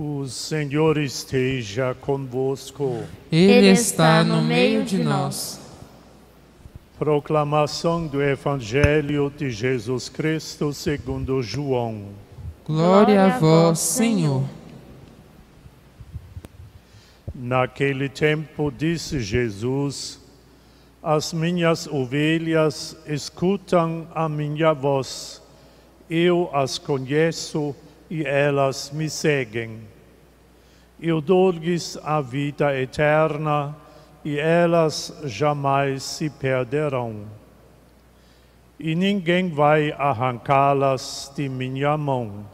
O Senhor esteja convosco. Ele está no meio de nós. Proclamação do Evangelho de Jesus Cristo segundo João. Glória a vós, Senhor. Naquele tempo disse Jesus: As minhas ovelhas escutam a minha voz. Eu as conheço e elas me seguem. Eu dou-lhes a vida eterna e elas jamais se perderão. E ninguém vai arrancá-las de minha mão.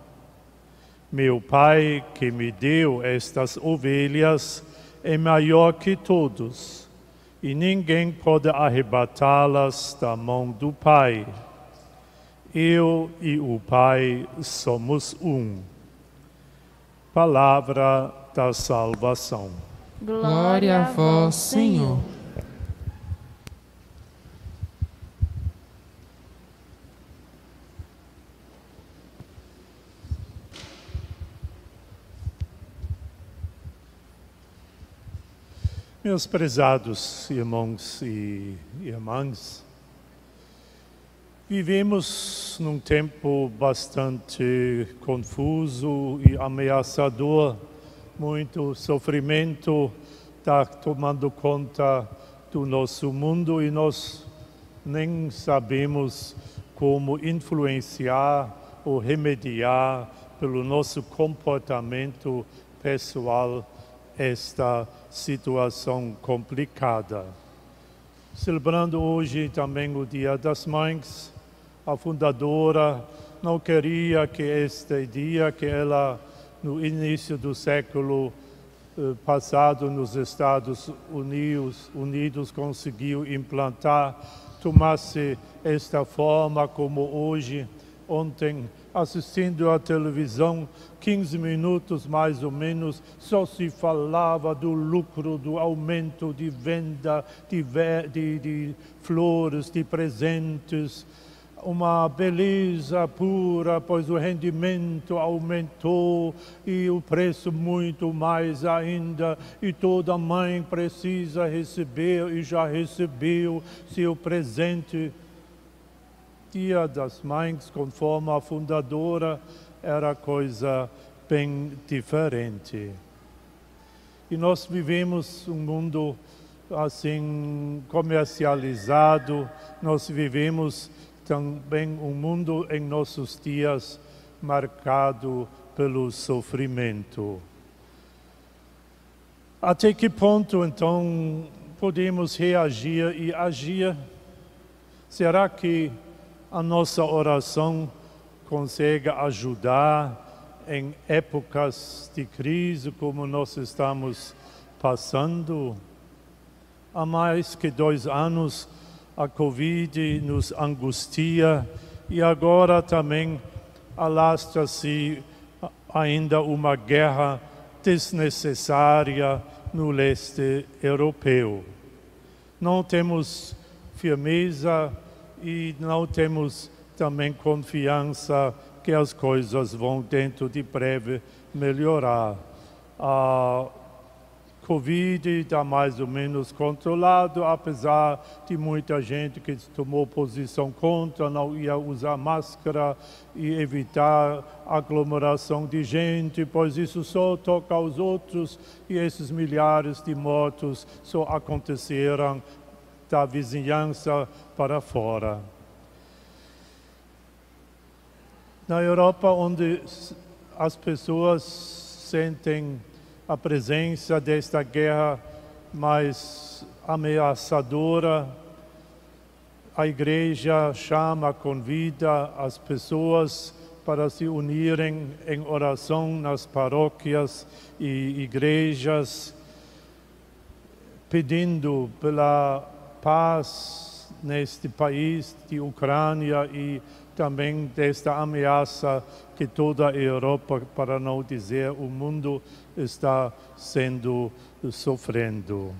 Meu Pai, que me deu estas ovelhas, é maior que todos, e ninguém pode arrebatá-las da mão do Pai. Eu e o Pai somos um. Palavra da salvação. Glória a vós, Senhor. Meus prezados irmãos e irmãs, vivemos num tempo bastante confuso e ameaçador. Muito sofrimento está tomando conta do nosso mundo e nós nem sabemos como influenciar ou remediar pelo nosso comportamento pessoal esta situação complicada. Celebrando hoje também o Dia das Mães, a fundadora não queria que este dia que ela, no início do século passado, nos Estados Unidos conseguiu implantar, tomasse esta forma como hoje. Ontem, assistindo à televisão, 15 minutos mais ou menos, só se falava do lucro, do aumento de venda de flores, de presentes. Uma beleza pura, pois o rendimento aumentou e o preço muito mais ainda. E toda mãe precisa receber e já recebeu seu presente. Dia das Mães, conforme a fundadora, era coisa bem diferente. E nós vivemos um mundo assim comercializado, nós vivemos também um mundo em nossos dias marcado pelo sofrimento. Até que ponto, então, podemos reagir e agir? Será que a nossa oração consegue ajudar em épocas de crise como nós estamos passando? Há mais que 2 anos a Covid nos angustia e agora também alastra-se ainda uma guerra desnecessária no leste europeu. Não temos firmeza e não temos também confiança que as coisas vão dentro de breve melhorar. A Covid está mais ou menos controlado, apesar de muita gente que tomou posição contra, não ia usar máscara e evitar aglomeração de gente, pois isso só toca aos outros e esses milhares de mortos só aconteceram da vizinhança para fora. Na Europa, onde as pessoas sentem a presença desta guerra mais ameaçadora, a igreja convida as pessoas para se unirem em oração nas paróquias e igrejas, pedindo pela paz neste país de Ucrânia e também desta ameaça que toda a Europa, para não dizer o mundo, está sofrendo.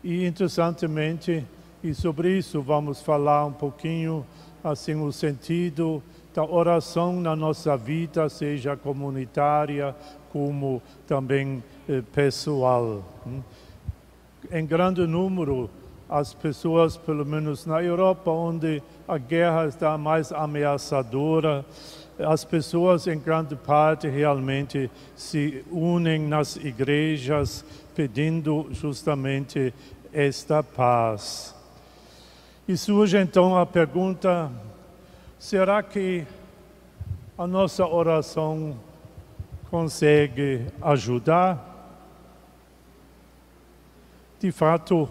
E interessantemente, e sobre isso vamos falar um pouquinho, assim, o sentido da oração na nossa vida, seja comunitária como também pessoal. Em grande número, as pessoas, pelo menos na Europa, onde a guerra está mais ameaçadora, as pessoas, em grande parte, realmente se unem nas igrejas, pedindo justamente esta paz. E surge então a pergunta: será que a nossa oração consegue ajudar? De fato,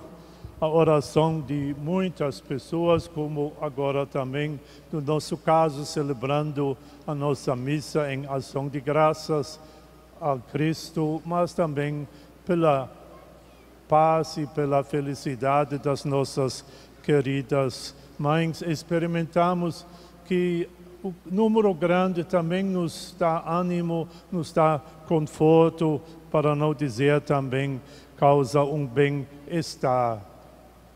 a oração de muitas pessoas, como agora também, no nosso caso, celebrando a nossa missa em ação de graças a Cristo, mas também pela paz e pela felicidade das nossas queridas mães, experimentamos que o número grande também nos dá ânimo, nos dá conforto, para não dizer também causa um bem-estar.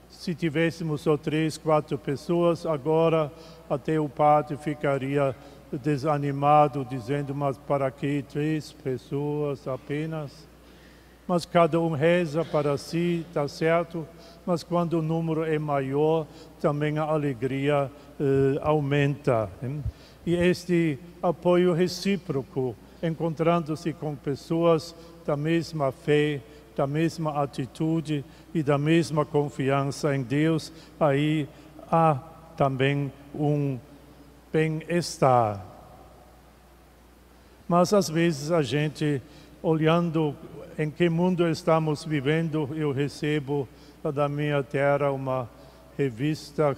Se tivéssemos só 3, 4 pessoas, agora até o padre ficaria desanimado, dizendo: mas para que 3 pessoas apenas? Mas cada um reza para si, está certo, mas quando o número é maior, também a alegria aumenta. E este apoio recíproco, encontrando-se com pessoas da mesma fé, da mesma atitude e da mesma confiança em Deus, aí há também um bem-estar. Mas às vezes a gente, olhando em que mundo estamos vivendo, eu recebo da minha terra uma revista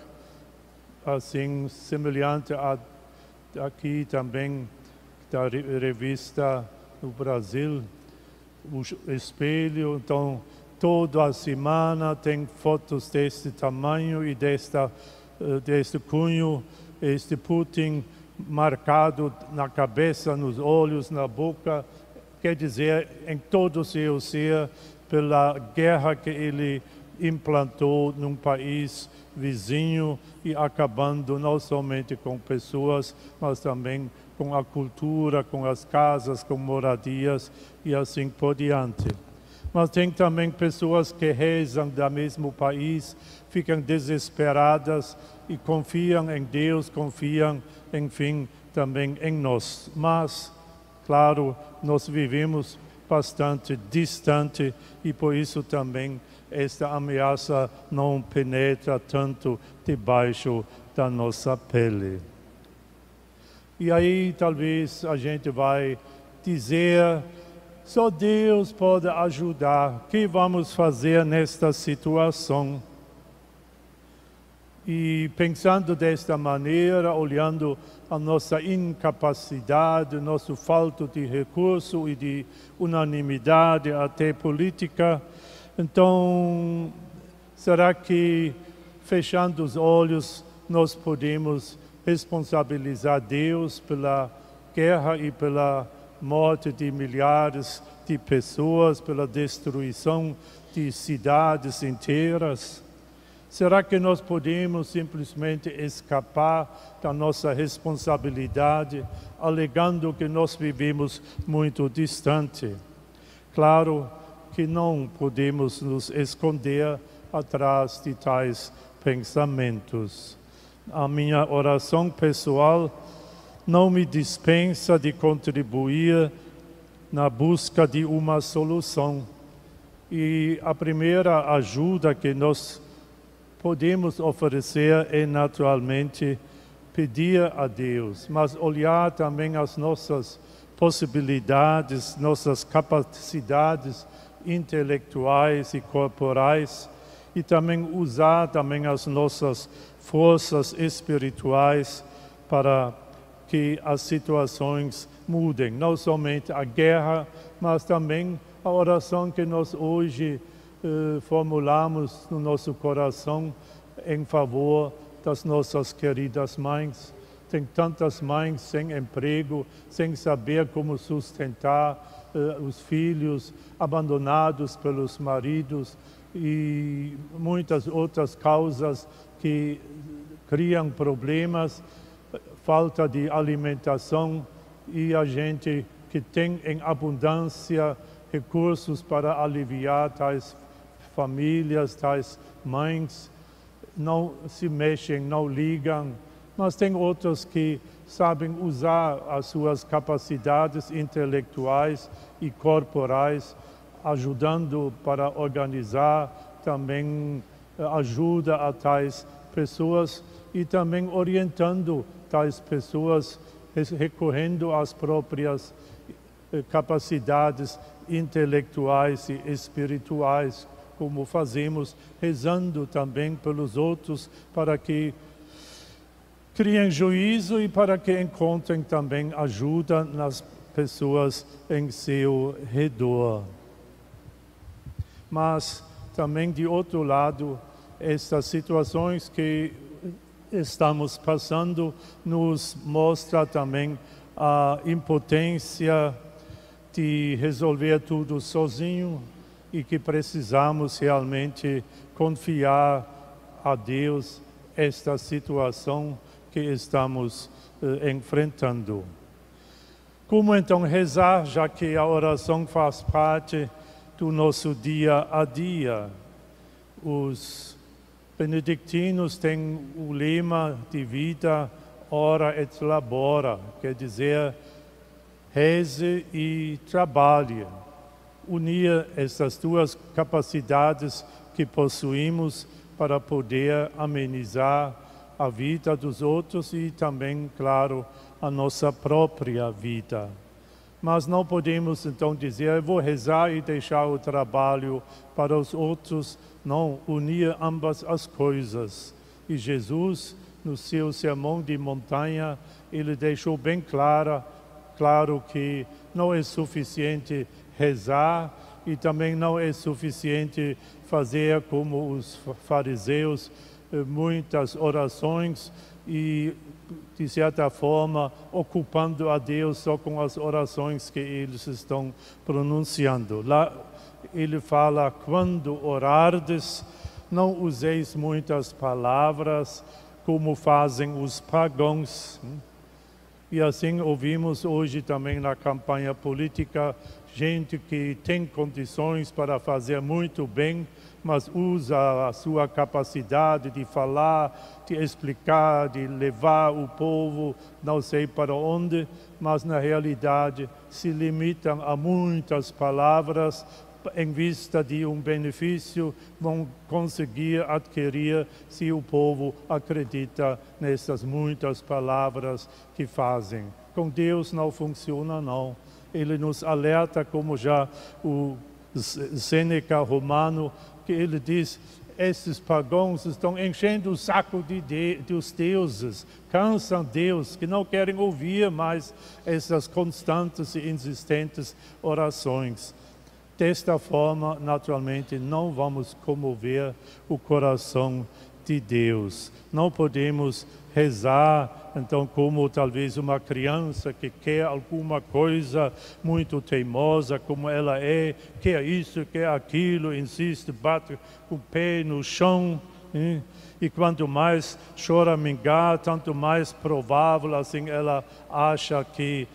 assim semelhante a aqui também da revista no Brasil, o Espelho. Então toda a semana tem fotos deste tamanho e deste cunho, este Putin marcado na cabeça, nos olhos, na boca, quer dizer, em todo o seu ser, pela guerra que ele implantou num país vizinho e acabando não somente com pessoas, mas também com a cultura, com as casas, com moradias e assim por diante. Mas tem também pessoas que rezam do mesmo país, ficam desesperadas e confiam em Deus, confiam, enfim, também em nós. Mas, claro, nós vivemos bastante distante e por isso também esta ameaça não penetra tanto debaixo da nossa pele. E aí talvez a gente vai dizer: só Deus pode ajudar, o que vamos fazer nesta situação? E pensando desta maneira, olhando a nossa incapacidade, nosso falta de recurso e de unanimidade até política, então, será que, fechando os olhos, nós podemos responsabilizar Deus pela guerra e pela morte de milhares de pessoas, pela destruição de cidades inteiras? Será que nós podemos simplesmente escapar da nossa responsabilidade, alegando que nós vivemos muito distante? Claro que não podemos nos esconder atrás de tais pensamentos. A minha oração pessoal não me dispensa de contribuir na busca de uma solução. E a primeira ajuda que nós podemos oferecer é naturalmente pedir a Deus, mas olhar também as nossas possibilidades, nossas capacidades intelectuais e corporais e também usar também as nossas forças espirituais para que as situações mudem, não somente a guerra, mas também a oração que nós hoje formulamos no nosso coração em favor das nossas queridas mães. Tem tantas mães sem emprego, sem saber como sustentar os filhos, abandonados pelos maridos e muitas outras causas que criam problemas. falta de alimentação e a gente que tem em abundância recursos para aliviar tais famílias, tais mães, não se mexem, não ligam, mas tem outros que sabem usar as suas capacidades intelectuais e corporais, ajudando para organizar, também ajuda a tais pessoas e também orientando tais pessoas, recorrendo às próprias capacidades intelectuais e espirituais, como fazemos, rezando também pelos outros, para que criem juízo e para que encontrem também ajuda nas pessoas em seu redor. Mas também, de outro lado, estas situações que estamos passando nos mostra também a impotência de resolver tudo sozinho e que precisamos realmente confiar a Deus esta situação que estamos enfrentando. Como então rezar, já que a oração faz parte do nosso dia a dia? Os benedictinos têm o lema de vida, ora et labora, quer dizer, reze e trabalhe. Unir essas duas capacidades que possuímos para poder amenizar a vida dos outros e também, claro, a nossa própria vida. Mas não podemos então dizer, eu vou rezar e deixar o trabalho para os outros. Não, unir ambas as coisas. E Jesus, no seu sermão de montanha, ele deixou bem claro que não é suficiente rezar e também não é suficiente fazer como os fariseus, muitas orações e, de certa forma, ocupando a Deus só com as orações que eles estão pronunciando. Lá ele fala, quando orardes, não useis muitas palavras, como fazem os pagãos. E assim ouvimos hoje também na campanha política, gente que tem condições para fazer muito bem, mas usa a sua capacidade de falar, de explicar, de levar o povo, não sei para onde, mas na realidade se limitam a muitas palavras, em vista de um benefício, vão conseguir adquirir se o povo acredita nessas muitas palavras que fazem. Com Deus não funciona, não. Ele nos alerta, como já o Sêneca romano, que ele diz, esses pagãos estão enchendo o saco dos deuses, cansam Deus, que não querem ouvir mais essas constantes e insistentes orações. Desta forma, naturalmente, não vamos comover o coração de Deus. Não podemos rezar, então, como talvez uma criança que quer alguma coisa muito teimosa, como ela é, quer isso, quer aquilo, insiste, bate o pé no chão. E quanto mais choramingar, tanto mais provável, assim, ela acha que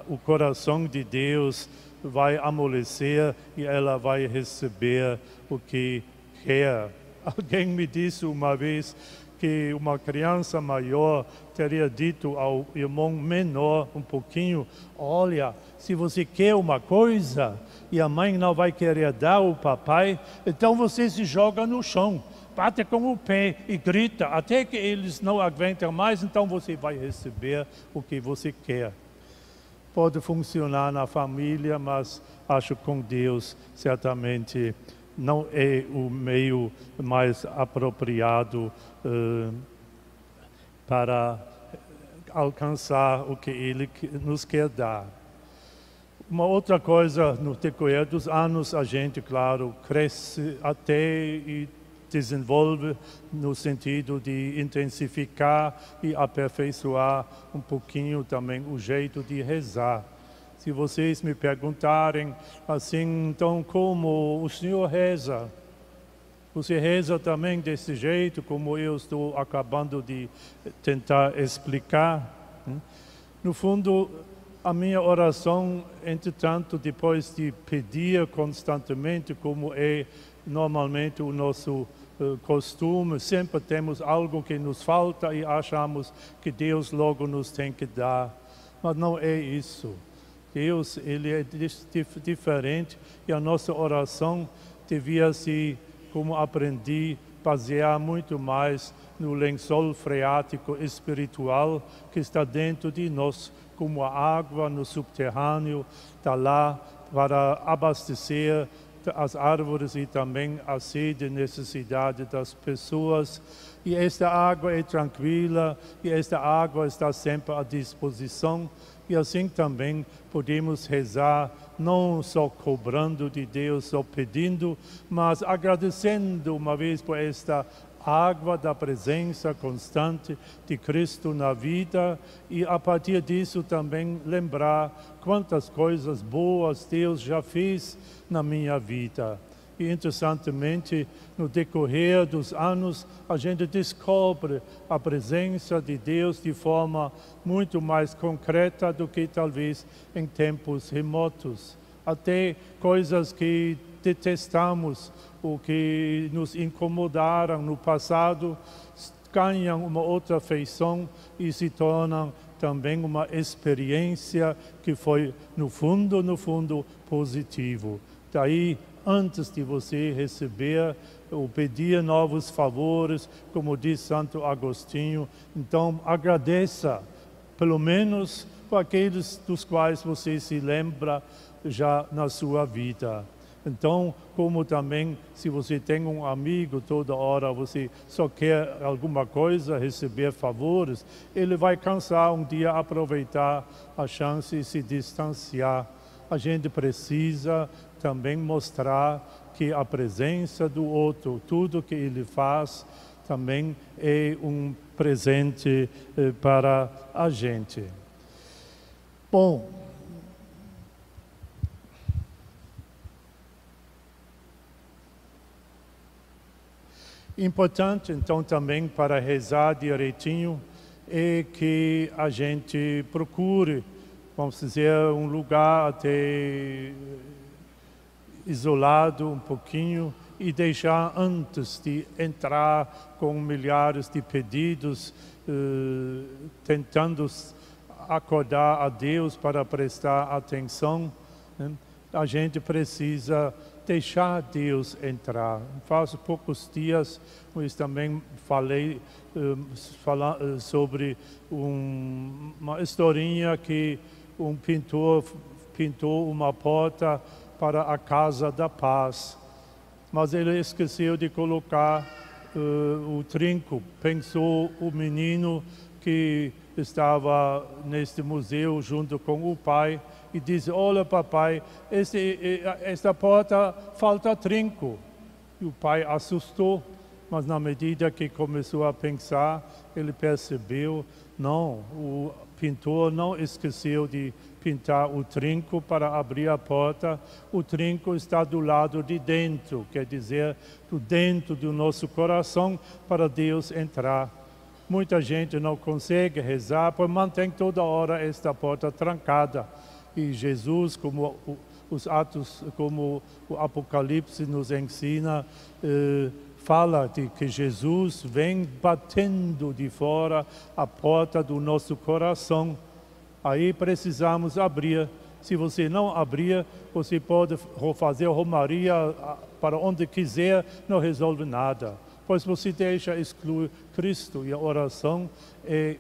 o coração de Deus vai amolecer e ela vai receber o que quer. Alguém me disse uma vez que uma criança maior teria dito ao irmão menor um pouquinho, olha, se você quer uma coisa e a mãe não vai querer dar ao papai, então você se joga no chão, bate com o pé e grita, até que eles não aguentam mais, então você vai receber o que você quer. Pode funcionar na família, mas acho que com Deus certamente não é o meio mais apropriado para alcançar o que Ele nos quer dar. Uma outra coisa, no decorrer dos anos, a gente, claro, cresce até e desenvolve no sentido de intensificar e aperfeiçoar um pouquinho também o jeito de rezar. Se vocês me perguntarem assim, então como o senhor reza? Você reza também desse jeito, como eu estou acabando de tentar explicar? No fundo, a minha oração, entretanto, depois de pedir constantemente, como é normalmente o nosso costume, sempre temos algo que nos falta e achamos que Deus logo nos tem que dar. Mas não é isso. Deus, Ele é diferente e a nossa oração devia se, como aprendi, basear muito mais no lençol freático espiritual que está dentro de nós, como a água no subterrâneo está lá para abastecer as árvores e também a sede e necessidade das pessoas. E esta água é tranquila e esta água está sempre à disposição. E assim também podemos rezar, não só cobrando de Deus, só pedindo, mas agradecendo uma vez por esta água da presença constante de Cristo na vida e a partir disso também lembrar quantas coisas boas Deus já fez na minha vida. E interessantemente, no decorrer dos anos, a gente descobre a presença de Deus de forma muito mais concreta do que talvez em tempos remotos. Até coisas que detestamos, ou que nos incomodaram no passado, ganham uma outra feição e se tornam também uma experiência que foi, no fundo, positivo. Daí, antes de você receber ou pedir novos favores, como diz Santo Agostinho, então agradeça, pelo menos por aqueles dos quais você se lembra já na sua vida. Então, como também, se você tem um amigo, toda hora você só quer alguma coisa, receber favores, ele vai cansar um dia aproveitar a chance e se distanciar. A gente precisa também mostrar que a presença do outro, tudo que ele faz, também é um presente para a gente. Bom, importante, então, também para rezar direitinho, é que a gente procure, vamos dizer, um lugar até isolado um pouquinho e deixar antes de entrar com milhares de pedidos, tentando acordar a Deus para prestar atenção, né? A gente precisa deixar Deus entrar. Faz poucos dias, eu também falei sobre uma historinha que um pintor pintou uma porta para a Casa da Paz, mas ele esqueceu de colocar o trinco. Pensou o menino que estava neste museu junto com o pai e disse: olha, papai, esta porta falta trinco. E o pai assustou, mas na medida que começou a pensar, ele percebeu, não, o pintor não esqueceu de pintar o trinco para abrir a porta. O trinco está do lado de dentro, quer dizer, do dentro do nosso coração, para Deus entrar. Muita gente não consegue rezar, pois mantém toda hora esta porta trancada. E Jesus, como os Atos, como o Apocalipse nos ensina, fala de que Jesus vem batendo de fora a porta do nosso coração. Aí precisamos abrir. Se você não abrir, você pode fazer romaria para onde quiser, não resolve nada. Pois você deixa excluir Cristo, e a oração é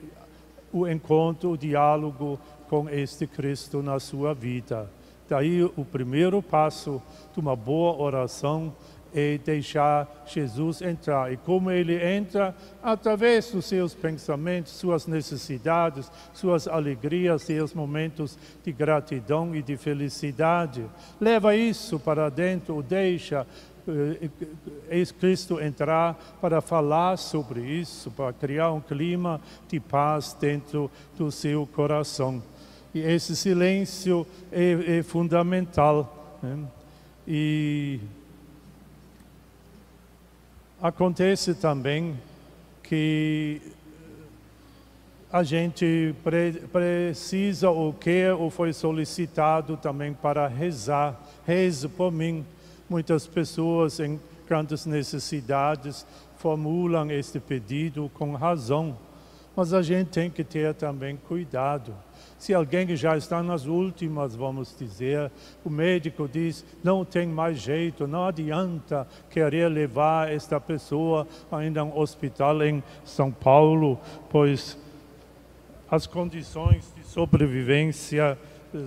o encontro, o diálogo com este Cristo na sua vida. Daí o primeiro passo de uma boa oração é deixar Jesus entrar. E como ele entra? Através dos seus pensamentos, suas necessidades, suas alegrias, seus momentos de gratidão e de felicidade. Leva isso para dentro, deixa Cristo entrar para falar sobre isso, para criar um clima de paz dentro do seu coração. E esse silêncio é fundamental, né? E acontece também que a gente precisa ou quer ou foi solicitado também para rezar. Reze por mim. Muitas pessoas em grandes necessidades formulam este pedido com razão. Mas a gente tem que ter também cuidado. Se alguém já está nas últimas, vamos dizer, o médico diz, não tem mais jeito, não adianta querer levar esta pessoa ainda a um hospital em São Paulo, pois as condições de sobrevivência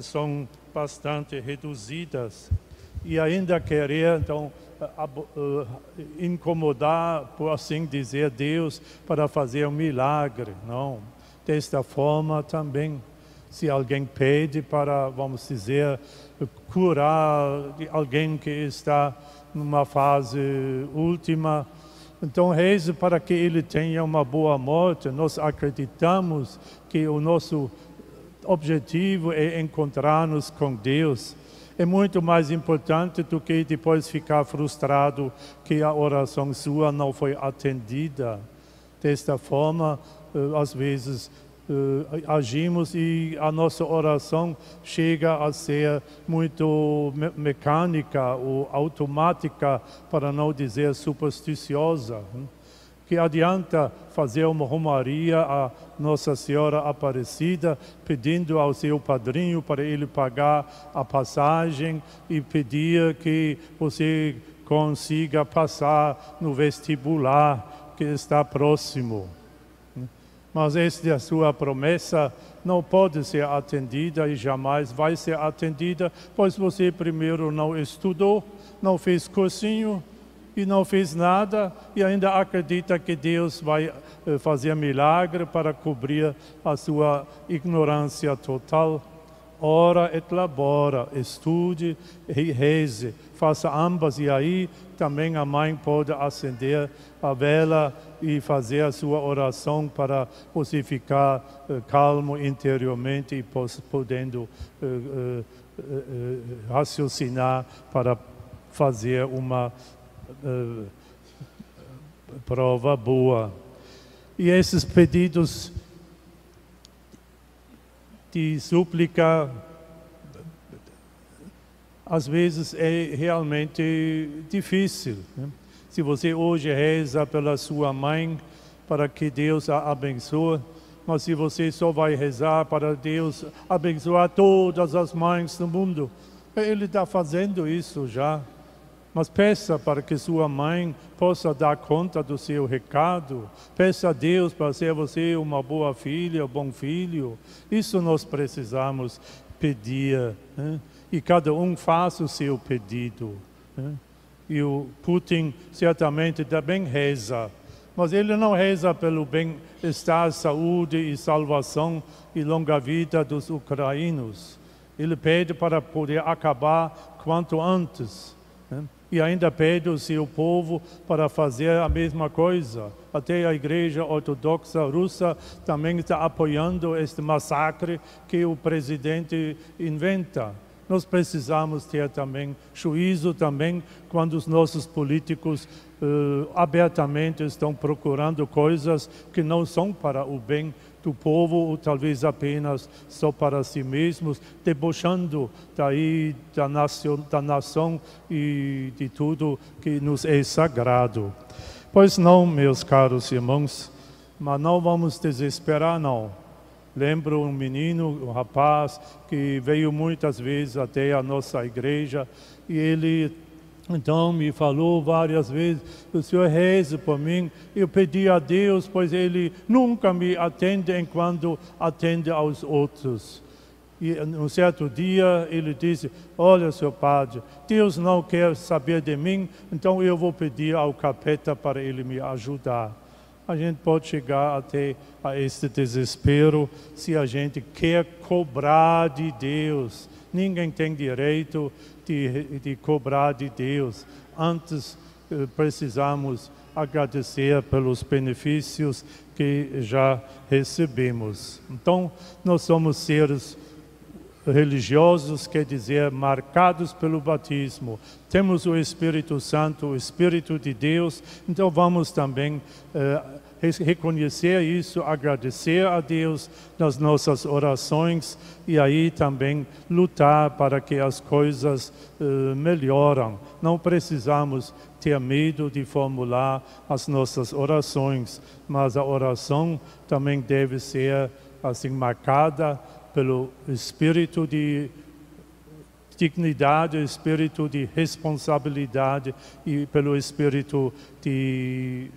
são bastante reduzidas. E ainda querer, então, incomodar, por assim dizer, Deus para fazer um milagre. Não. Desta forma também, se alguém pede para, vamos dizer, curar alguém que está numa fase última, então reze para que ele tenha uma boa morte. Nós acreditamos que o nosso objetivo é encontrar-nos com Deus. É muito mais importante do que depois ficar frustrado que a oração sua não foi atendida. Desta forma, às vezes, agimos e a nossa oração chega a ser muito mecânica ou automática, para não dizer supersticiosa. Que adianta fazer uma romaria a Nossa Senhora Aparecida, pedindo ao seu padrinho para ele pagar a passagem e pedir que você consiga passar no vestibular que está próximo. Mas esta sua promessa não pode ser atendida e jamais vai ser atendida, pois você primeiro não estudou, não fez cursinho, e não fez nada e ainda acredita que Deus vai fazer milagre para cobrir a sua ignorância total. Ora et labora, estude e reze, faça ambas e aí também a mãe pode acender a vela e fazer a sua oração para você ficar calmo interiormente e podendo raciocinar para fazer uma prova boa. E esses pedidos de súplica, às vezes é realmente difícil, né? Se você hoje reza pela sua mãe, para que Deus a abençoe, mas se você só vai rezar para Deus abençoar todas as mães do mundo, Ele está fazendo isso já. Mas peça para que sua mãe possa dar conta do seu recado. Peça a Deus para ser você uma boa filha, um bom filho. Isso nós precisamos pedir, né? E cada um faça o seu pedido, né? E o Putin certamente também reza. Mas ele não reza pelo bem-estar, saúde e salvação e longa vida dos ucranianos. Ele pede para poder acabar quanto antes, né? E ainda pede o seu povo para fazer a mesma coisa. Até a Igreja Ortodoxa Russa também está apoiando este massacre que o presidente inventa. Nós precisamos ter também juízo também quando os nossos políticos abertamente estão procurando coisas que não são para o bem do povo, ou talvez apenas só para si mesmos, debochando daí da nação e de tudo que nos é sagrado. Pois não, meus caros irmãos, mas não vamos desesperar, não. Lembro um menino, um rapaz, que veio muitas vezes até a nossa igreja e ele então me falou várias vezes, o Senhor reze por mim. Eu pedi a Deus, pois Ele nunca me atende enquanto atende aos outros. E um certo dia ele disse, olha, seu padre, Deus não quer saber de mim, então eu vou pedir ao capeta para ele me ajudar. A gente pode chegar até a este desespero se a gente quer cobrar de Deus. Ninguém tem direito de cobrar de Deus. Antes precisamos agradecer pelos benefícios que já recebemos. Então, nós somos seres religiosos, quer dizer, marcados pelo batismo. Temos o Espírito Santo, o Espírito de Deus, então vamos também reconhecer isso, agradecer a Deus nas nossas orações e aí também lutar para que as coisas melhoram. Não precisamos ter medo de formular as nossas orações, mas a oração também deve ser assim marcada pelo espírito de dignidade, espírito de responsabilidade e pelo espírito de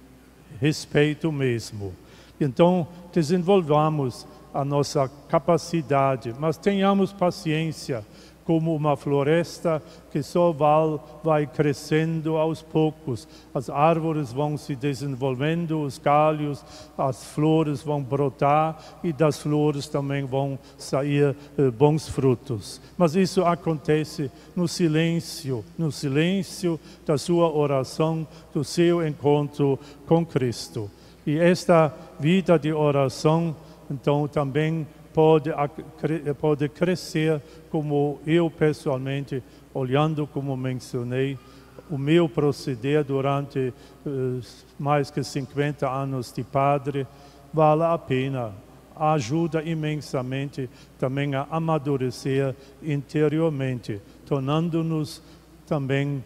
respeito mesmo. Então, desenvolvamos a nossa capacidade, mas tenhamos paciência, como uma floresta que só vai crescendo aos poucos. As árvores vão se desenvolvendo, os galhos, as flores vão brotar e das flores também vão sair bons frutos. Mas isso acontece no silêncio da sua oração, do seu encontro com Cristo. E esta vida de oração, então, também pode crescer, como eu pessoalmente, olhando como mencionei, o meu proceder durante mais que 50 anos de padre, vale a pena, ajuda imensamente também a amadurecer interiormente, tornando-nos também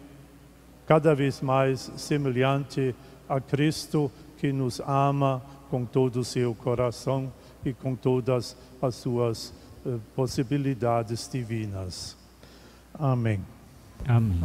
cada vez mais semelhante a Cristo, que nos ama com todo o seu coração e com todas as suas possibilidades divinas. Amém. Amém.